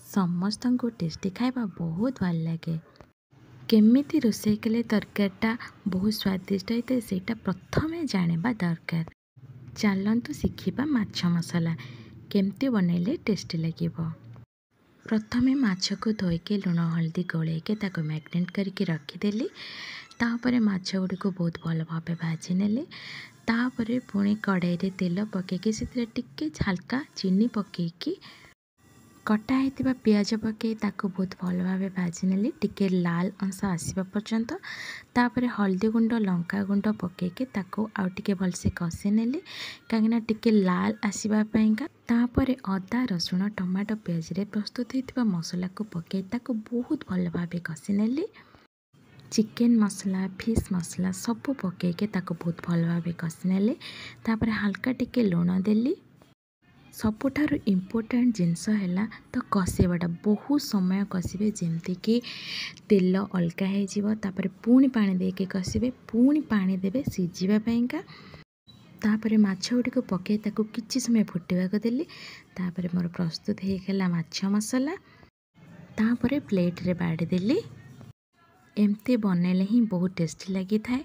ସମସ୍ତଙ୍କୁ ଟେଷ୍ଟି ଖାଇବା ବହୁତ ଭଲ ଲାଗେ। କେମିତି ରୋଷେଇ କଲେ ତରକାରୀଟା ବହୁତ ସ୍ୱାଦିଷ୍ଟ ହୋଇଥାଏ ସେଇଟା ପ୍ରଥମେ ଜାଣିବା ଦରକାର। ଚାଲନ୍ତୁ ଶିଖିବା ମାଛ ମସଲା କେମିତି ବନେଇଲେ ଟେଷ୍ଟି ଲାଗିବ। ପ୍ରଥମେ ମାଛକୁ ଧୋଇକି ଲୁଣ ହଳଦୀ ଗୋଳେଇକି ତାକୁ ମ୍ୟାରିନେଟ୍ କରିକି ରଖିଦେଲି। ତାପରେ ମାଛ ଗୁଡ଼ିକୁ ବହୁତ ଭଲ ଭାବେ ଭାଜି ନେଲି। ତାପରେ ପୁଣି କଡ଼େଇରେ ତେଲ ପକାଇକି ସେଥିରେ ଟିକେ ହାଲକା ଚିନି ପକାଇକି କଟା ହେଇଥିବା ପିଆଜ ପକାଇ ତାକୁ ବହୁତ ଭଲ ଭାବେ ଭାଜି ନେଲି ଟିକେ ଲାଲ ଅଂଶ ଆସିବା ପର୍ଯ୍ୟନ୍ତ। ତାପରେ ହଳଦୀ ଗୁଣ୍ଡ ଲଙ୍କା ଗୁଣ୍ଡ ପକାଇକି ତାକୁ ଆଉ ଟିକେ ଭଲସେ କଷି ନେଲି କାହିଁକିନା ଟିକେ ଲାଲ ଆସିବା ପାଇଁକା। ତାପରେ ଅଦା ରସୁଣ ଟମାଟୋ ପିଆଜରେ ପ୍ରସ୍ତୁତ ହେଇଥିବା ମସଲାକୁ ପକାଇ ତାକୁ ବହୁତ ଭଲ ଭାବେ କଷି ନେଲି। ଚିକେନ ମସଲା ଫିସ୍ ମସଲା ସବୁ ପକାଇକି ତାକୁ ବହୁତ ଭଲ ଭାବେ କଷି ନେଲି। ତାପରେ ହାଲକା ଟିକେ ଲୁଣ ଦେଲି। ସବୁଠାରୁ ଇମ୍ପୋର୍ଟାଣ୍ଟ ଜିନିଷ ହେଲା ତ କଷିବାଟା ବହୁତ ସମୟ କଷିବେ ଯେମିତିକି ତେଲ ଅଲଗା ହେଇଯିବ। ତାପରେ ପୁଣି ପାଣି ଦେଇକି କଷିବେ ପୁଣି ପାଣି ଦେବେ ସିଝିବା ପାଇଁକା। ତାପରେ ମାଛ ଗୁଡ଼ିକୁ ପକାଇ ତାକୁ କିଛି ସମୟ ଫୁଟିବାକୁ ଦେଲି। ତାପରେ ମୋର ପ୍ରସ୍ତୁତ ହେଇଗଲା ମାଛ ମସଲା। ତାପରେ ପ୍ଲେଟ୍ରେ ବାଢ଼ି ଦେଲି। ଏମିତି ବନେଇଲେ ହିଁ ବହୁତ ଟେଷ୍ଟି ଲାଗିଥାଏ।